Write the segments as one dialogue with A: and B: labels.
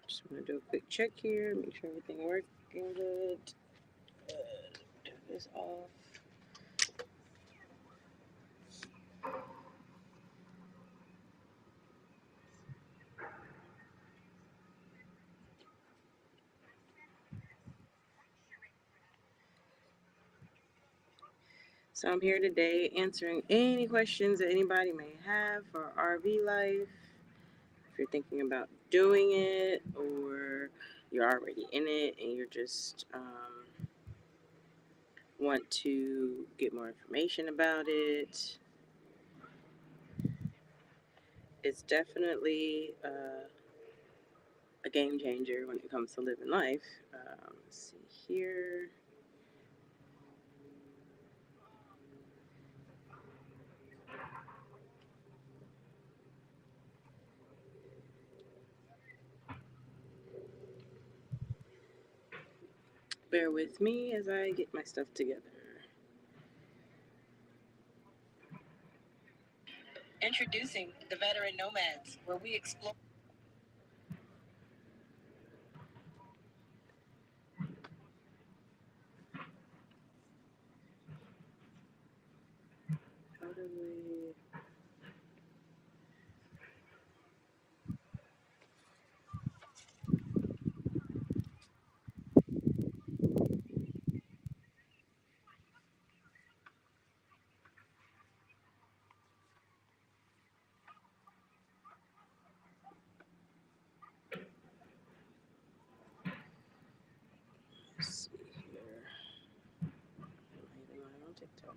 A: Just want to do a quick check here, make sure everything working good. Turn this off. So I'm here today answering any questions that anybody may have for RV life. If you're thinking about doing it, or you're already in it and you're just want to get more information about it, it's definitely a game changer when it comes to living life. Let's see here. Bear with me as I get my stuff together. Introducing the Veteran Nomads, where we explore. How do we. Let's see here. Am I on TikTok?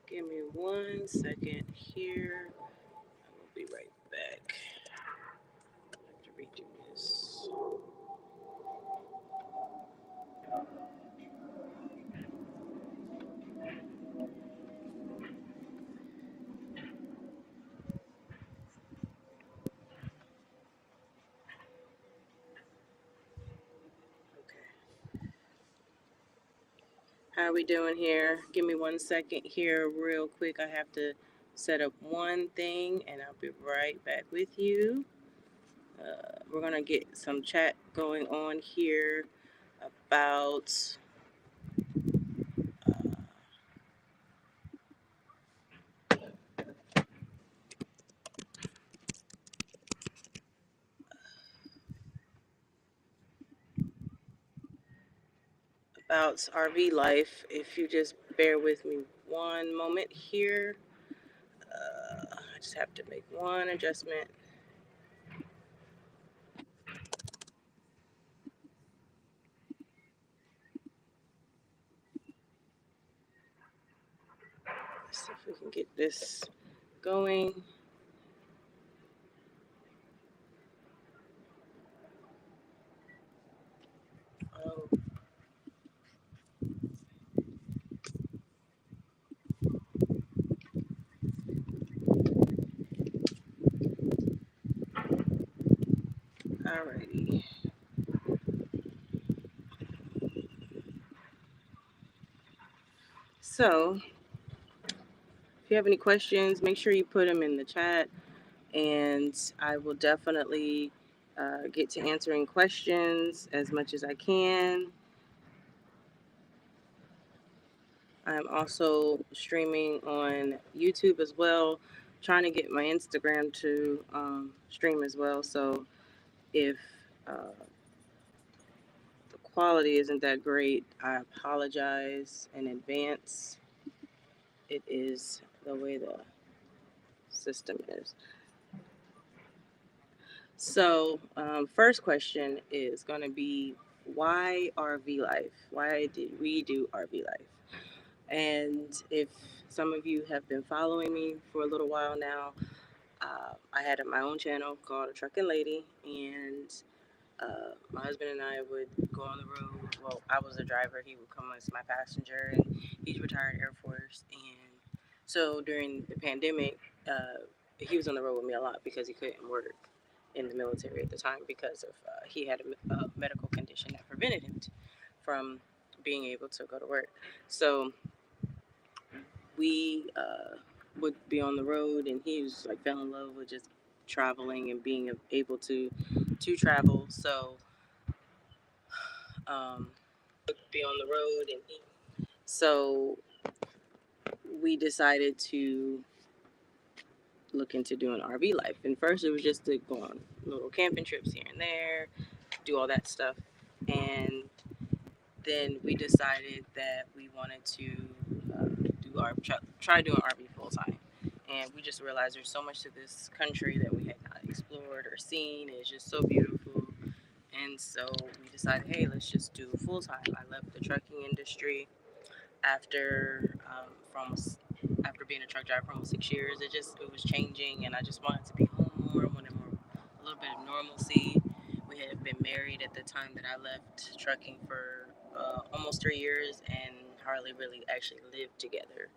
A: Give me 1 second here. I will be right back. I have to redo this. Okay. How are we doing here? Give me 1 second here, real quick. I have to set up one thing and I'll be right back with you. We're going to get some chat going on here about uh, RV life. If you just bear with me 1 moment here, I just have to make one adjustment. Let's see if we can get this going. Oh, alrighty. So, if you have any questions, make sure you put them in the chat, and I will definitely get to answering questions as much as I can. I'm also streaming on YouTube as well, trying to get my Instagram to stream as well. So if the quality isn't that great, I apologize in advance. It is the way the system is. So, first question is going to be, why RV life? Why did we do RV life? And if some of you have been following me for a little while now, I had my own channel called A Truckin' Lady, and my husband and I would go on the road. Well, I was a driver; he would come as my passenger, and he's retired Air Force. And so during the pandemic, he was on the road with me a lot because he couldn't work in the military at the time because of he had a medical condition that prevented him from being able to go to work. So we would be on the road, and he was like fell in love with just traveling and being able to travel. So um, be on the road, and so we decided to look into doing RV life. And first, it was just to go on little camping trips here and there, do all that stuff, and then we decided that we wanted to try doing RV full time. And we just realized there's so much to this country that we had not explored or seen. It's just so beautiful. And so we decided, hey, let's just do full time. I left the trucking industry after after being a truck driver for almost 6 years. It was changing, and I just wanted to be home more. I wanted more, a little bit of normalcy. We had been married at the time that I left trucking for almost 3 years, and hardly really actually lived together.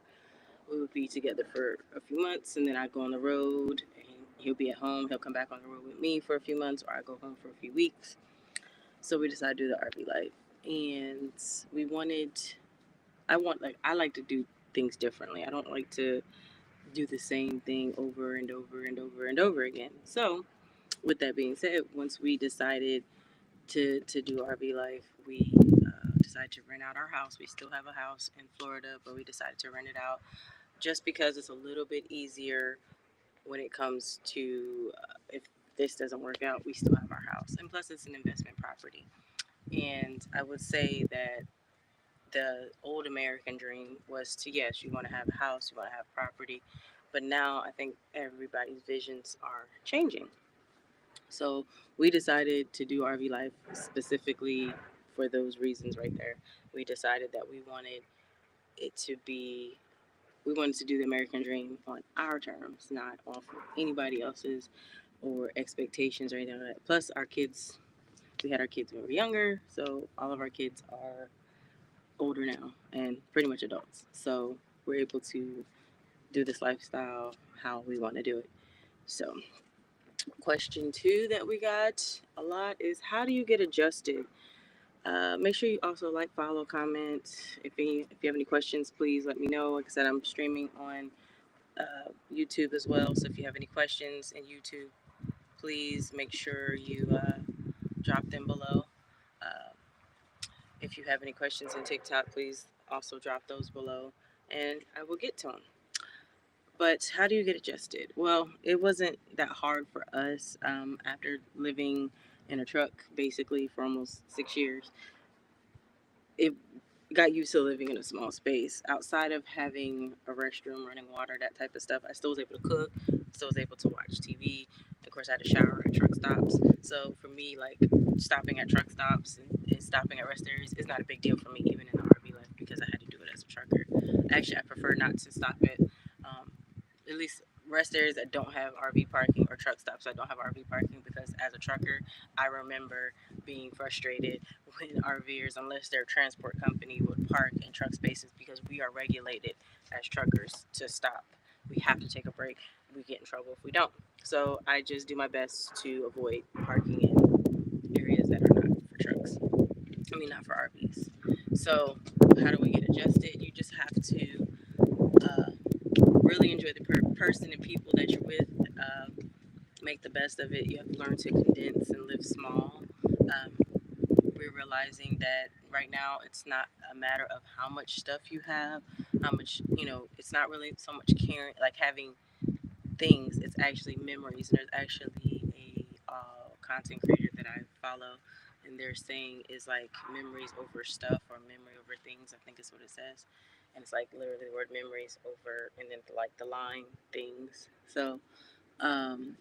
A: We would be together for a few months, and then I'd go on the road, and he'll be at home. He'll come back on the road with me for a few months, or I go home for a few weeks. So we decided to do the RV life, and we wanted. I like to do things differently. I don't like to do the same thing over and over and over and over again. So, with that being said, once we decided to do RV life, we decided to rent out our house. We still have a house in Florida, but we decided to rent it out just because it's a little bit easier when it comes to if this doesn't work out, we still have our house. And plus, it's an investment property. And I would say that the old American dream was to, yes, you want to have a house, you want to have property, but now I think everybody's visions are changing. So we decided to do RV life specifically for those reasons right there. We decided that it to be we wanted to do the American dream on our terms, not off of anybody else's or expectations or anything like that. Plus, we had our kids when we were younger, so all of our kids are older now and pretty much adults. So we're able to do this lifestyle how we want to do it. So, question two that we got a lot is, how do you get adjusted? Make sure you also like, follow, comment. If you have any questions, please let me know. Like I said, I'm streaming on YouTube as well. So if you have any questions in YouTube, please make sure you drop them below. Uh, if you have any questions in TikTok, please also drop those below, and I will get to them. But how do you get adjusted? Well, it wasn't that hard for us after living in a truck basically for almost 6 years. It got used to living in a small space. Outside of having a restroom, running water, that type of stuff, I still was able to cook, still was able to watch TV. Of course, I had to shower at truck stops. So for me, like stopping at truck stops and stopping at rest areas is not a big deal for me, even in the RV life, because I had to do it as a trucker. Actually, I prefer not to stop at least rest areas that don't have RV parking, or truck stops that don't have RV parking, because as a trucker, I remember being frustrated when RVers, unless their transport company, would park in truck spaces, because we are regulated as truckers to stop. We have to take a break. We get in trouble if we don't. So I just do my best to avoid parking in areas that are not for trucks. I mean, not for RVs. So how do we get adjusted? You just have to uh, really enjoy the person and people that you're with. Make the best of it. You have to learn to condense and live small. We're realizing that right now it's not a matter of how much stuff you have, how much, it's not really so much caring, like having things. It's actually memories. And there's actually a content creator that I follow, and and they're saying is like memories over stuff or memory over things. I think is what it says, and it's like literally the word memories over, and then like the line things. So um,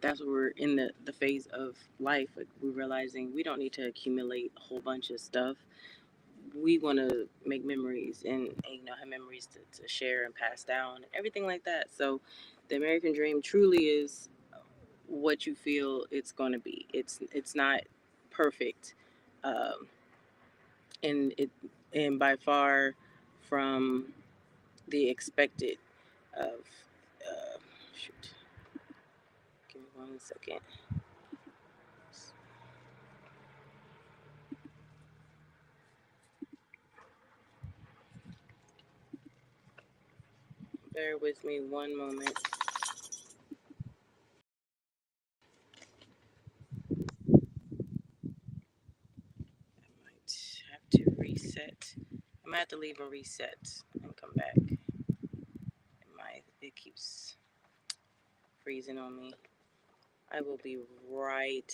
A: that's what we're in the phase of life. Like we're realizing we don't need to accumulate a whole bunch of stuff. We want to make memories and have memories to share and pass down and everything like that. So the American dream truly is what you feel it's going to be. It's not perfect, um, and it and by far from the expected of. Shoot, give me 1 second. Bear with me 1 moment. I might have to reset. I might have to leave and reset and come back. It keeps freezing on me. I will be right